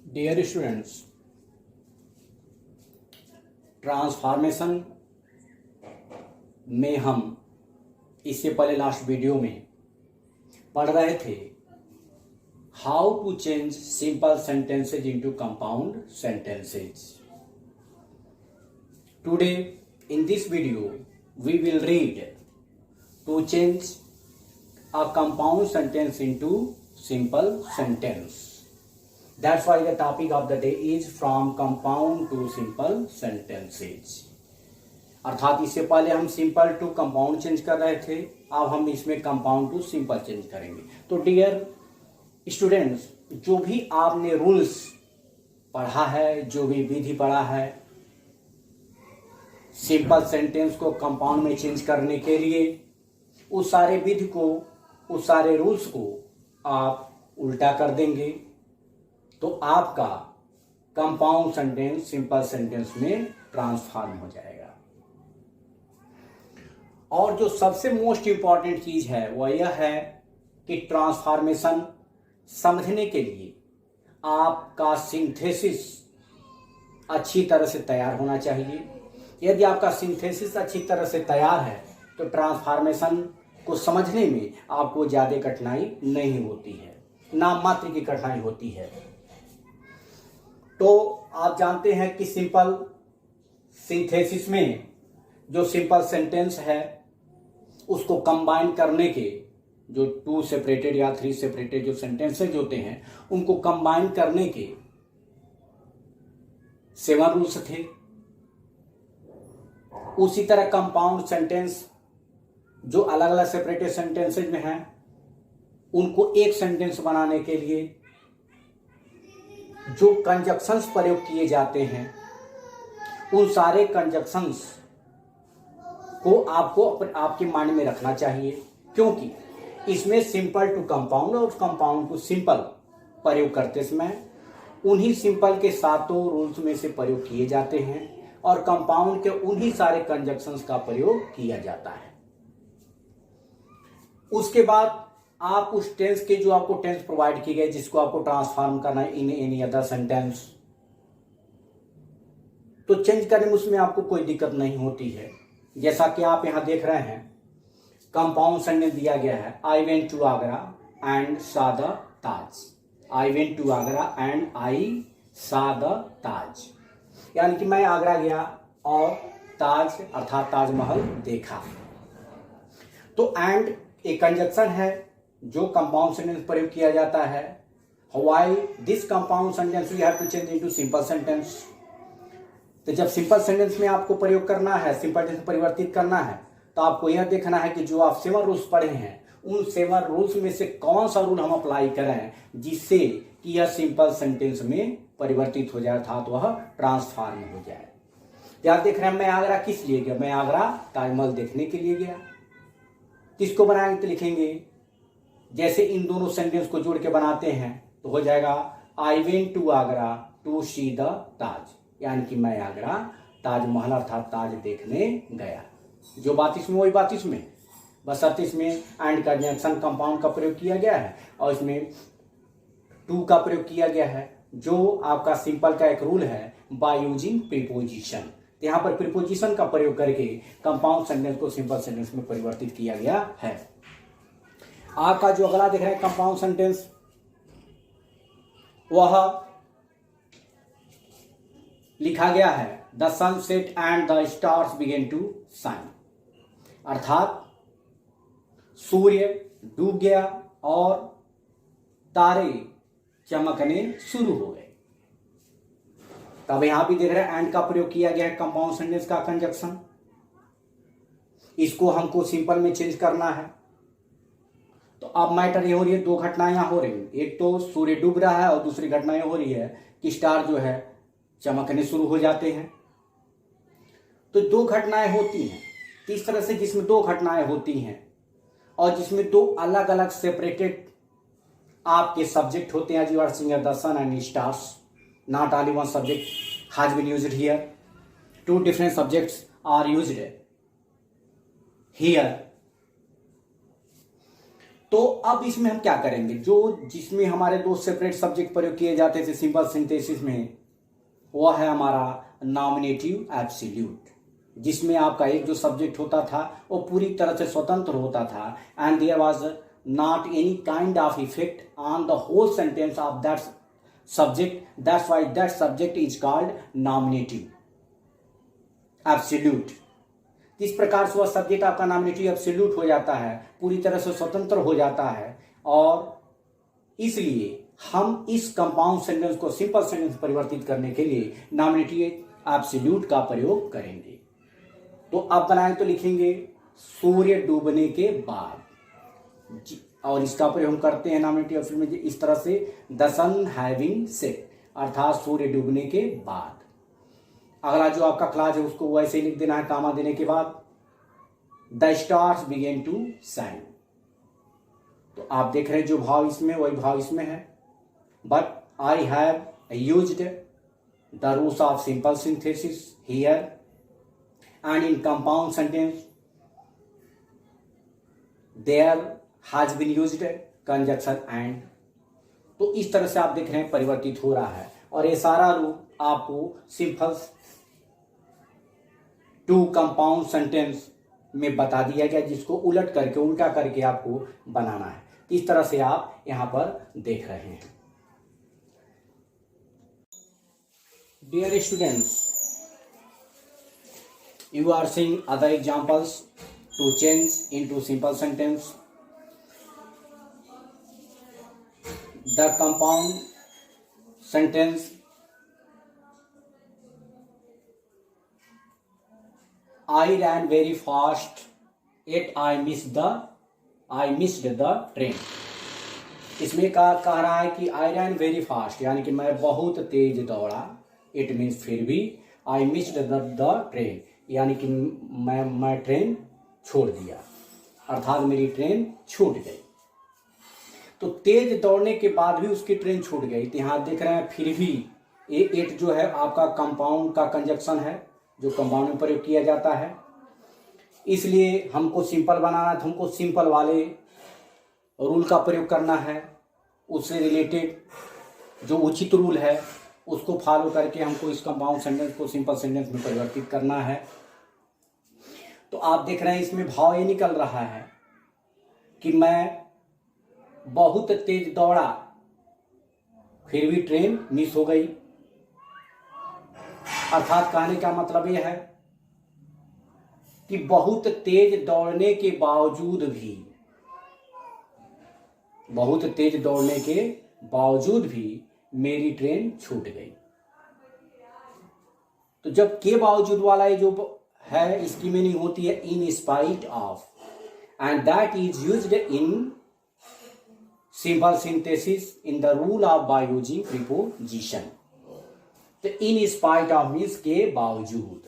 Dear students, transformation में हम इससे पहले लास्ट वीडियो में पढ़ रहे थे how to change simple sentences into compound sentences. Today in this video we will read to change a compound sentence into simple sentence. That's why the topic of the day is from compound to simple sentences. अर्थात इससे पहले हम simple to compound change कर रहे थे, अब हम इसमें कंपाउंड टू सिंपल चेंज करेंगे। तो डियर स्टूडेंट्स, जो भी आपने रूल्स पढ़ा है, जो भी विधि पढ़ा है सिंपल सेंटेंस को कंपाउंड में चेंज करने के लिए, उस सारे विधि को, उस सारे रूल्स को आप उल्टा कर देंगे तो आपका कंपाउंड सेंटेंस सिंपल सेंटेंस में ट्रांसफॉर्म हो जाएगा। और जो सबसे मोस्ट इंपॉर्टेंट चीज है वह यह है कि ट्रांसफॉर्मेशन समझने के लिए आपका सिंथेसिस अच्छी तरह से तैयार होना चाहिए। यदि आपका सिंथेसिस अच्छी तरह से तैयार है तो ट्रांसफॉर्मेशन को समझने में आपको ज्यादा कठिनाई नहीं होती है, नाम मात्र की कठिनाई होती है। तो आप जानते हैं कि सिंपल सिंथेसिस में जो सिंपल सेंटेंस है उसको कंबाइन करने के, जो 2 सेपरेटेड या 3 सेपरेटेड जो सेंटेंसेज होते हैं उनको कंबाइन करने के 7 रूल्स थे। उसी तरह कंपाउंड सेंटेंस जो अलग अलग सेपरेटेड सेंटेंसेज में हैं उनको एक सेंटेंस बनाने के लिए जो कंजक्शंस प्रयोग किए जाते हैं उन सारे कंजक्शंस को आपको आपके माइंड में रखना चाहिए, क्योंकि इसमें सिंपल टू कंपाउंड और कंपाउंड टू सिंपल प्रयोग करते समय उन्हीं सिंपल के सातों रूल्स में से प्रयोग किए जाते हैं और कंपाउंड के उन्हीं सारे कंजक्शंस का प्रयोग किया जाता है। उसके बाद आप उस टेंस के, जो आपको टेंस प्रोवाइड की गई जिसको आपको ट्रांसफॉर्म करना है इन एनी अदर सेंटेंस, तो चेंज करने में उसमें आपको कोई दिक्कत नहीं होती है। जैसा कि आप यहां देख रहे हैं कंपाउंड सेंटेंस दिया गया है, I went to Agra and saw the Taj. I went to Agra and I saw the Taj, यानी कि मैं आगरा गया और ताज अर्थात ताजमहल देखा। तो एंड एक कंजक्शन है जो कंपाउंड सेंटेंस प्रयोग किया जाता है। Why this compound sentence we have to change into simple sentence. तो जब सिंपल सेंटेंस में आपको प्रयोग करना है, सिंपल टेंस परिवर्तित करना है, तो आपको यह देखना है कि जो आप 7 रूल्स पढ़े हैं उन 7 रूल्स में से कौन सा रूल हम अप्लाई करें जिससे कि यह सिंपल सेंटेंस में परिवर्तित हो जाए, अर्थात वह ट्रांसफॉर्म हो जाए। आप देख रहे हैं मैं आगरा किस लिए गया, मैं आगरा ताजमहल देखने के लिए गया। किसको बनाएंगे तो लिखेंगे, जैसे इन दोनों सेंटेंस को जोड़ के बनाते हैं तो हो जाएगा I went to Agra to see the Taj, यानी कि मैं आगरा ताजमहल अर्थात ताज देखने गया। जो बात इसमें वही बात इसमें, बस अर्थ इसमें एंड कंजंक्शन कंपाउंड का प्रयोग किया गया है और इसमें टू का प्रयोग किया गया है, जो आपका सिंपल का एक रूल है बाय यूजिंग प्रीपोजिशन। यहां पर प्रीपोजिशन का प्रयोग करके कंपाउंड सेंटेंस को सिंपल सेंटेंस में परिवर्तित किया गया है। आपका जो अगला देख रहे हैं कंपाउंड सेंटेंस, वह लिखा गया है the sunset and the stars begin to shine, अर्थात सूर्य डूब गया और तारे चमकने शुरू हो गए। तब यहां भी देख रहे हैं एंड का प्रयोग किया गया है कंपाउंड सेंटेंस का कंजक्शन। इसको हमको सिंपल में चेंज करना है। तो अब मैटर ये हो रही है, 2 घटनाएं यहां हो रही हैं, एक तो सूर्य डूब रहा है और दूसरी घटना ये हो रही है कि स्टार जो है चमकने शुरू हो जाते हैं। तो 2 घटनाएं होती हैं, इस तरह से जिसमें 2 घटनाएं होती हैं और जिसमें 2 अलग अलग सेपरेटेड आपके सब्जेक्ट होते हैं, you are seeing the sun and stars, not only one subject has been used here, 2 different subjects are used here। तो अब इसमें हम क्या करेंगे, जो जिसमें हमारे दो सेपरेट सब्जेक्ट प्रयोग किए जाते थे सिंपल सिंथेसिस में, वह है हमारा नॉमिनेटिव एब्सोल्यूट, जिसमें आपका एक जो सब्जेक्ट होता था वो पूरी तरह से स्वतंत्र होता था and there was not any kind of effect on the whole sentence of that subject, that's why that subject is called nominative absolute. इस प्रकार से वह सब्जेक्ट आपका नॉमिनेटिव एब्सोल्यूट हो जाता है, पूरी तरह से स्वतंत्र हो जाता है, और इसलिए हम इस कंपाउंड सेंटेंस को सिंपल सेंटेंस परिवर्तित करने के लिए नॉमिनेटिव एब्सोल्यूट का प्रयोग करेंगे। तो अब बनाएं तो लिखेंगे सूर्य डूबने के बाद, और इसका प्रयोग हम करते हैं नॉमिनेटिव एब्सोल्यूट में इस तरह से, द सन हैविंग सेट, अर्थात सूर्य डूबने के बाद। अगला जो आपका क्लास है उसको वैसे ही लिख देना है कामा देने के बाद, the stars begin to shine. तो आप देख रहे हैं जो भाव इसमें वही भाव इसमें है, but I have used the rules of simple synthesis here and in compound sentence there has been used conjunction and। तो इस तरह से आप देख रहे हैं परिवर्तित हो रहा है, और ये सारा रूप आपको सिंपल टू कंपाउंड सेंटेंस में बता दिया गया, जिसको उलट करके उल्टा करके आपको बनाना है। इस तरह से आप यहां पर देख रहे हैं। Dear students, you are seeing other examples to change into simple sentence. The compound sentence I ran very fast yet I missed the train। इसमें कह रहा है कि I ran very fast, यानी कि मैं बहुत तेज दौड़ा, it means फिर भी I missed the train, यानी कि मैं ट्रेन छोड़ दिया, अर्थात मेरी ट्रेन छूट गई। तो तेज दौड़ने के बाद भी उसकी ट्रेन छूट गई। तो यहाँ देख रहे हैं फिर भी एट जो है आपका कंपाउंड का कंजक्शन है, जो कंपाउंड में प्रयोग किया जाता है, इसलिए हमको सिंपल बनाना है, तो हमको सिंपल वाले रूल का प्रयोग करना है। उससे रिलेटेड जो उचित रूल है उसको फॉलो करके हमको इस कंपाउंड सेंटेंस को सिंपल सेंटेंस में परिवर्तित करना है। तो आप देख रहे हैं इसमें भाव ये निकल रहा है कि मैं बहुत तेज दौड़ा फिर भी ट्रेन मिस हो गई, अर्थात कहने का मतलब यह है कि बहुत तेज दौड़ने के बावजूद भी मेरी ट्रेन छूट गई। तो जब के बावजूद वाला ये जो है इसकी मीनिंग होती है in spite of, and that is used in simple synthesis in the rule of by using preposition. तो इन स्पाइट ऑफ मीन्स के बावजूद,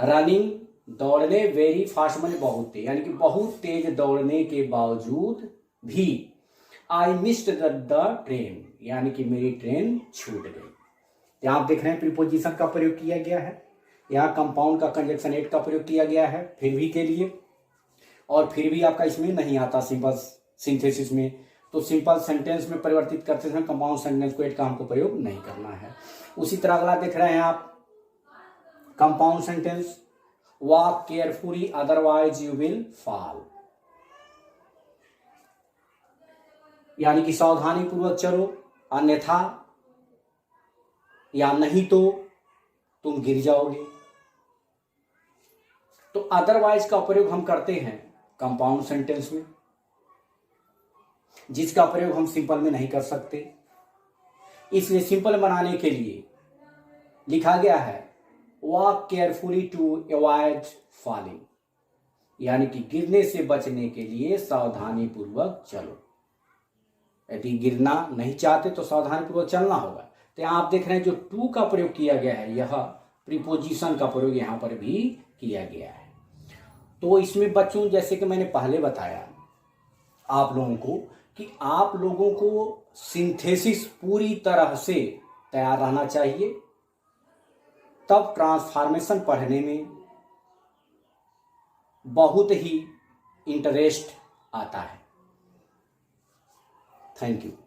रनिंग दौड़ने, वेरी फास्ट माने बहुत तेज, यानी कि बहुत तेज दौड़ने के बावजूद भी आई मिस्ड द ट्रेन, यानी कि मेरी ट्रेन छूट गई। यहाँ आप देख रहे हैं प्रीपोजिशन का प्रयोग किया गया है, यहाँ कंपाउंड का कंजक्शन एट का प्रयोग किया गया है फिर भी के लिए, और फिर भी आपका इसमें नहीं आता सिंपल सिंथेसिस में। तो सिंपल सेंटेंस में परिवर्तित करते समय कंपाउंड सेंटेंस को एट का हमको प्रयोग नहीं करना है। उसी तरह अगला देख रहे हैं आप compound sentence, walk carefully otherwise you will fall, यानी कि सावधानी पूर्वक चलो अन्यथा या नहीं तो तुम गिर जाओगे। तो अदरवाइज का प्रयोग हम करते हैं कंपाउंड सेंटेंस में, जिसका प्रयोग हम सिंपल में नहीं कर सकते। इसलिए सिंपल बनाने के लिए लिखा गया है walk carefully to avoid falling, यानी कि गिरने से बचने के लिए सावधानी पूर्वक चलो। यदि गिरना नहीं चाहते तो सावधानी पूर्वक चलना होगा। तो यहाँ आप देख रहे हैं जो टू का प्रयोग किया गया है, यह प्रीपोजिशन का प्रयोग यहाँ पर भी किया गया है। तो इसमें बच्चों जैसे कि मैंने पहले बताया आप लोगों को कि आप लोगों को सिंथेसिस पूरी तरह से तैयार रहना चाहिए, तब ट्रांसफॉर्मेशन पढ़ने में बहुत ही इंटरेस्ट आता है। Thank you.